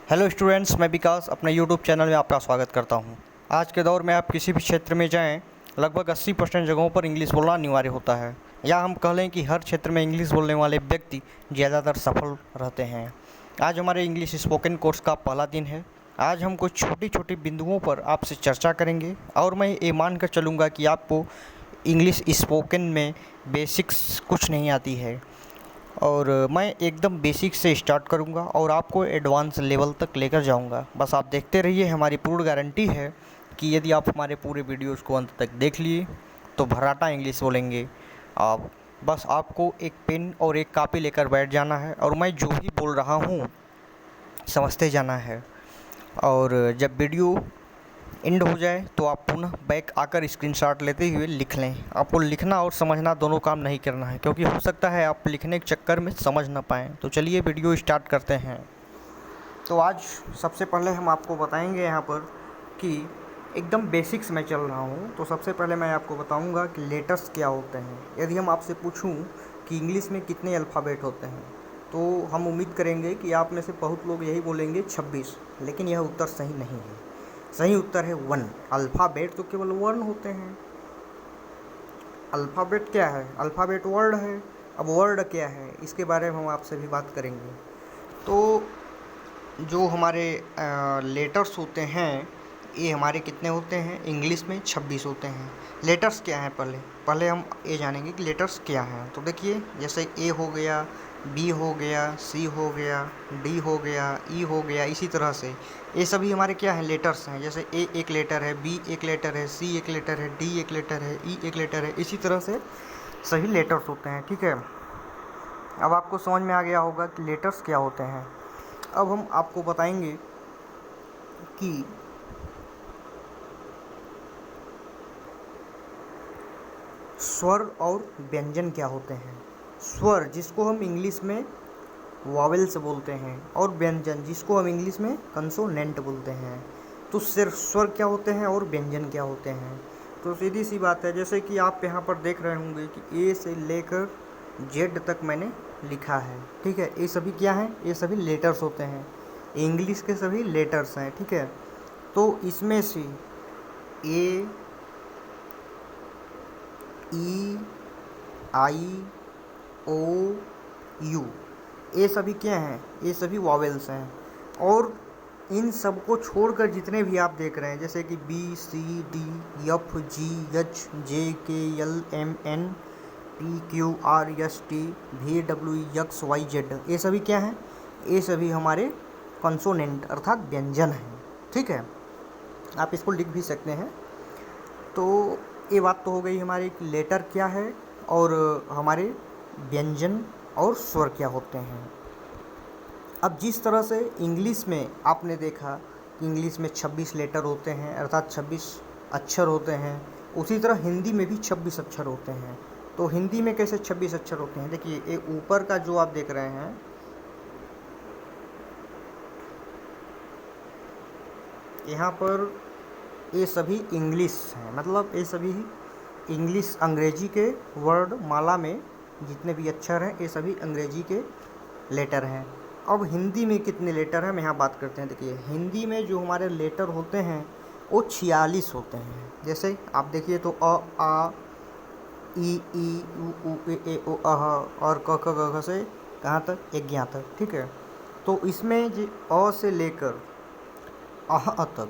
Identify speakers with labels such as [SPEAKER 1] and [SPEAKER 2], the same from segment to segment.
[SPEAKER 1] Hello students, मैं विकास अपने YouTube channel में आपका स्वागत करता हूं। आज के दौर में आप किसी भी क्षेत्र में जाएं, लगभग 80% जगहों पर इंग्लिश बोलना अनिवार्य होता है, या हम कह लें कि हर क्षेत्र में इंग्लिश बोलने वाले व्यक्ति ज़्यादातर सफल रहते हैं। आज हमारे इंग्लिश स्पोकन कोर्स का पहला दिन है। आज हम कुछ छोटी छोटी बिंदुओं पर आपसे चर्चा करेंगे और मैं ये मान कर चलूँगा कि आपको इंग्लिश स्पोकन में बेसिक्स कुछ नहीं आती है, और मैं एकदम बेसिक से स्टार्ट करूंगा और आपको एडवांस लेवल तक लेकर जाऊंगा। बस आप देखते रहिए। हमारी पूर्ण गारंटी है कि यदि आप हमारे पूरे वीडियोस को अंत तक देख लिए तो भर्राटा इंग्लिश बोलेंगे आप। बस आपको एक पेन और एक कॉपी लेकर बैठ जाना है और मैं जो भी बोल रहा हूँ समझते जाना है। और जब वीडियो एंड हो जाए तो आप पुनः बैक आकर स्क्रीनशॉट लेते हुए लिख लें। आपको लिखना और समझना दोनों काम नहीं करना है, क्योंकि हो सकता है आप लिखने के चक्कर में समझ ना पाएँ। तो चलिए वीडियो स्टार्ट करते हैं। तो आज सबसे पहले हम आपको बताएंगे यहाँ पर कि एकदम बेसिक्स में चल रहा हूँ। तो सबसे पहले मैं आपको बताऊँगा कि लेटर्स क्या होते हैं। यदि हम आपसे पूछूँ कि इंग्लिश में कितने अल्फ़ाबेट होते हैं, तो हम उम्मीद करेंगे कि आप में से बहुत लोग यही बोलेंगे 26, लेकिन यह उत्तर सही नहीं है। सही उत्तर है 1। अल्फ़ाबेट तो केवल 1 होते हैं। अल्फ़ाबेट क्या है? अल्फ़ाबेट वर्ड है। अब वर्ड क्या है, इसके बारे में हम आपसे भी बात करेंगे। तो जो हमारे लेटर्स होते हैं, ये हमारे कितने होते हैं? इंग्लिश में 26 होते हैं। लेटर्स क्या हैं? पहले हम ये जानेंगे कि लेटर्स क्या हैं। तो देखिए, जैसे ए हो गया, बी हो गया, सी हो गया, डी हो गया, ई हो गया, इसी तरह से ये सभी हमारे क्या हैं? लेटर्स हैं। जैसे ए एक लेटर है, बी एक लेटर है, सी एक लेटर है, डी एक लेटर है, ई एक लेटर है, इसी तरह से सभी लेटर्स होते हैं। ठीक है, अब आपको समझ में आ गया होगा कि लेटर्स क्या होते हैं। अब हम आपको बताएंगे कि स्वर और व्यंजन क्या होते हैं। स्वर जिसको हम इंग्लिश में वॉवेल्स बोलते हैं, और व्यंजन जिसको हम इंग्लिश में कंसोनेंट बोलते हैं। तो सिर्फ स्वर क्या होते हैं और व्यंजन क्या होते हैं। तो सीधी सी बात है, जैसे कि आप यहाँ पर देख रहे होंगे कि ए से लेकर जेड तक मैंने लिखा है। ठीक है, ये सभी क्या हैं? ये सभी लेटर्स होते हैं। इंग्लिश के सभी लेटर्स हैं। ठीक है, तो इसमें से ए, ई, आई, ओ, यू, ये सभी क्या हैं? ये सभी वॉवेल्स हैं। और इन सब को छोड़कर जितने भी आप देख रहे हैं, जैसे कि B, C, D, F, G, H, J, K, L, M, N, P, Q, R, S, T, V, W, X, Y, Z, ये सभी क्या हैं? ये सभी हमारे कंसोनेंट अर्थात व्यंजन हैं। ठीक है, आप इसको लिख भी सकते हैं। तो ये बात तो हो गई हमारी कि लेटर क्या है और हमारे व्यंजन और स्वर क्या होते हैं। अब जिस तरह से इंग्लिश में आपने देखा कि इंग्लिश में 26 लेटर होते हैं, अर्थात 26 अक्षर होते हैं, उसी तरह हिंदी में भी 26 अक्षर होते हैं। तो हिंदी में कैसे 26 अक्षर होते हैं? देखिए, ये ऊपर का जो आप देख रहे हैं, यहाँ पर ये सभी इंग्लिश हैं, मतलब ये सभी इंग्लिश अंग्रेजी के वर्ड माला में जितने भी अक्षर हैं, ये सभी अंग्रेजी के लेटर हैं। अब हिंदी में कितने लेटर हैं, हम यहाँ बात करते हैं। देखिए, हिंदी में जो हमारे लेटर होते हैं वो 46 होते हैं। जैसे आप देखिए तो अ, आ, ई, उ, ए, ओ, अह, और क, ख, ग, घ से कहाँ तक? 11 तक। ठीक है, तो इसमें जो अ से लेकर अह तक,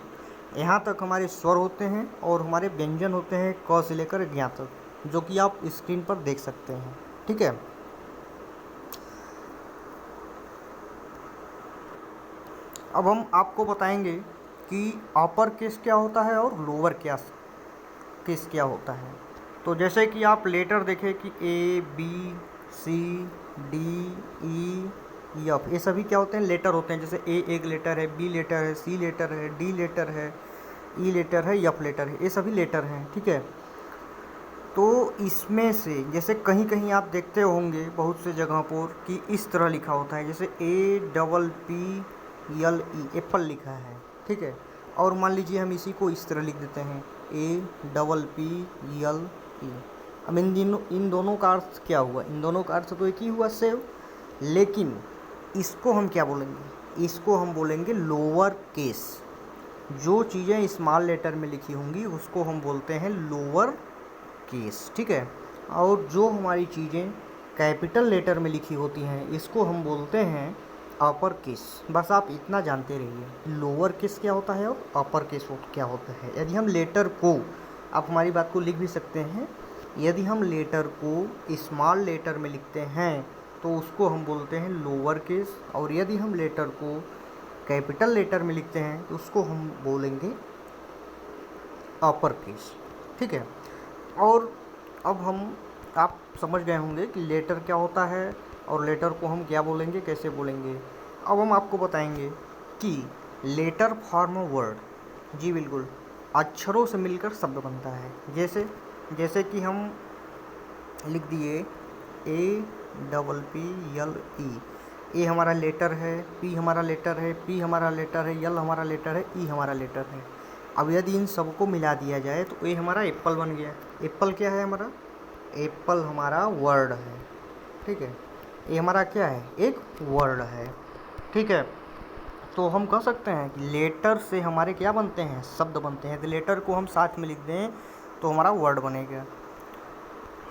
[SPEAKER 1] यहाँ तक हमारे स्वर होते हैं और हमारे व्यंजन होते हैं क से लेकर 11 तक, जो कि आप स्क्रीन पर देख सकते हैं। ठीक है, अब हम आपको बताएंगे कि अपर केस क्या होता है और लोअर केस क्या होता है। तो जैसे कि आप लेटर देखें कि ए, बी, सी, डी, ई, एफ, ये सभी क्या होते हैं? लेटर होते हैं। जैसे ए एक लेटर है, बी लेटर है, सी लेटर है, डी लेटर है, ई लेटर है, एफ लेटर है, ये सभी लेटर हैं। ठीक है, तो इसमें से जैसे कहीं कहीं आप देखते होंगे बहुत से जगह पर कि इस तरह लिखा होता है, जैसे A double P L E, Apple लिखा है। ठीक है, और मान लीजिए हम इसी को इस तरह लिख देते हैं, A double P L E. अब इन दोनों का अर्थ क्या हुआ? इन दोनों का अर्थ तो एक ही हुआ, सेव। लेकिन इसको हम क्या बोलेंगे? इसको हम बोलेंगे लोअर केस। जो चीज़ें स्मॉल लेटर में लिखी होंगी उसको हम बोलते हैं लोअर केस, ठीक है। और जो हमारी चीज़ें कैपिटल लेटर में लिखी होती हैं इसको हम बोलते हैं अपर केस। बस आप इतना जानते रहिए, लोअर केस क्या होता है और अपर केस क्या होता है। यदि हम लेटर को, आप हमारी बात को लिख भी सकते हैं, यदि हम लेटर को स्मॉल लेटर में लिखते हैं तो उसको हम बोलते हैं लोअर केस, और यदि हम लेटर को कैपिटल लेटर में लिखते हैं तो उसको हम बोलेंगे अपर केस, ठीक है। और अब आप समझ गए होंगे कि लेटर क्या होता है और लेटर को हम क्या बोलेंगे, कैसे बोलेंगे। अब हम आपको बताएंगे कि लेटर फॉर्म वर्ड, जी बिल्कुल, अक्षरों से मिलकर शब्द बनता है। जैसे कि हम लिख दिए APPLE, ए हमारा लेटर है, पी हमारा लेटर है, पी हमारा लेटर है, यल हमारा लेटर है, ई हमारा लेटर है। अब यदि इन सबको मिला दिया जाए तो ए हमारा एप्पल बन गया। एप्पल क्या है हमारा, एप्पल हमारा वर्ड है, ठीक है। ये हमारा क्या है, एक वर्ड है, ठीक है। तो हम कह सकते हैं कि लेटर से हमारे क्या बनते हैं, शब्द बनते हैं। तो लेटर को हम साथ में लिख दें तो हमारा वर्ड बनेगा।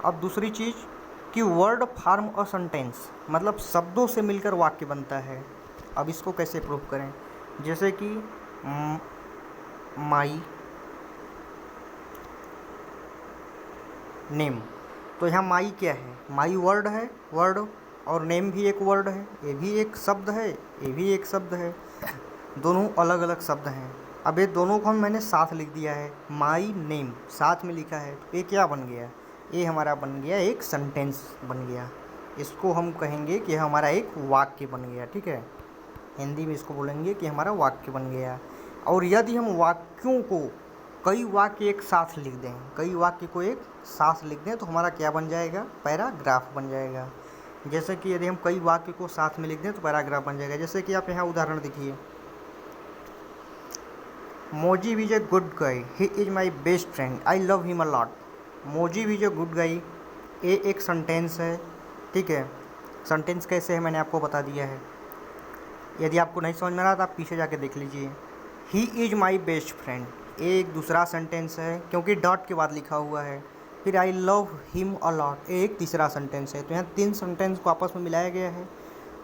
[SPEAKER 1] अब दूसरी चीज़ कि वर्ड फॉर्म अ सेंटेंस, मतलब शब्दों से मिलकर वाक्य बनता है। अब इसको कैसे प्रूव करें, जैसे कि माई नेम, तो यहाँ माई क्या है, माई वर्ड है, वर्ड, और नेम भी एक वर्ड है, ये भी एक शब्द है, ये भी एक शब्द है, दोनों अलग अलग शब्द हैं। अब ये दोनों को मैंने साथ लिख दिया है, माई नेम साथ में लिखा है, तो ये क्या बन गया, ये हमारा बन गया एक सेंटेंस बन गया। इसको हम कहेंगे कि हमारा एक वाक्य बन गया, ठीक है। हिंदी में इसको बोलेंगे कि हमारा वाक्य बन गया। और यदि हम वाक्यों को, कई वाक्य एक साथ लिख दें, कई वाक्य को एक साथ लिख दें तो हमारा क्या बन जाएगा, पैराग्राफ बन जाएगा। जैसे कि यदि हम कई वाक्य को साथ में लिख दें तो पैराग्राफ बन जाएगा। जैसे कि आप यहाँ उदाहरण देखिए, Moji is a good guy, he is my best friend, I love him a lot. Moji is a good guy, ये एक सेंटेंस है, ठीक है। सेंटेंस कैसे है मैंने आपको बता दिया है। यदि आपको नहीं समझ में आ रहा तो आप पीछे जाके देख लीजिए। ही इज़ माई बेस्ट फ्रेंड, एक दूसरा सेंटेंस है क्योंकि डॉट के बाद लिखा हुआ है। फिर आई लव हिम अ लॉट, एक तीसरा सेंटेंस है। तो यहाँ 3 सेंटेंस को आपस में मिलाया गया है,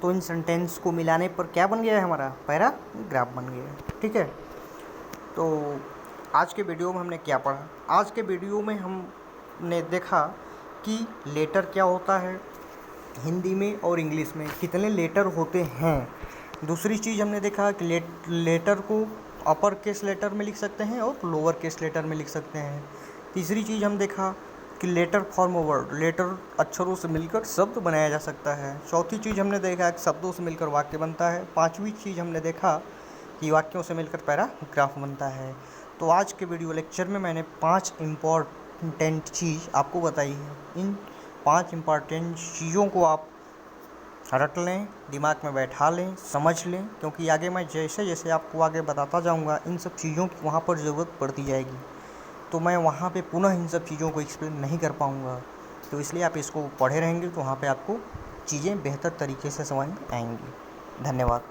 [SPEAKER 1] तो इन सेंटेंस को मिलाने पर क्या बन गया है, हमारा पैराग्राफ बन गया है, ठीक है। तो आज के वीडियो में हमने क्या पढ़ा, आज के वीडियो में हमने देखा कि लेटर क्या होता है, हिंदी में और इंग्लिश में कितने लेटर होते हैं। दूसरी चीज़ हमने देखा कि लेटर को अपर केस लेटर में लिख सकते हैं और लोअर केस लेटर में लिख सकते हैं। तीसरी चीज़ हम देखा कि लेटर फॉर्म वर्ड, लेटर अक्षरों से मिलकर शब्द बनाया जा सकता है। चौथी चीज़ हमने देखा कि शब्दों से मिलकर वाक्य बनता है। पांचवी चीज़ हमने देखा कि वाक्यों से मिलकर पैराग्राफ बनता है। तो आज के वीडियो लेक्चर में मैंने 5 इम्पॉर्टेंट चीज़ आपको बताई है। इन 5 इम्पॉर्टेंट चीज़ों को आप रट लें, दिमाग में बैठा लें, समझ लें, क्योंकि आगे मैं जैसे जैसे आपको आगे बताता जाऊंगा इन सब चीज़ों की वहाँ पर ज़रूरत पड़ती जाएगी, तो मैं वहाँ पे पुनः इन सब चीज़ों को एक्सप्लेन नहीं कर पाऊँगा। तो इसलिए आप इसको पढ़े रहेंगे तो वहाँ पे आपको चीज़ें बेहतर तरीके से समझ में आएंगी। धन्यवाद।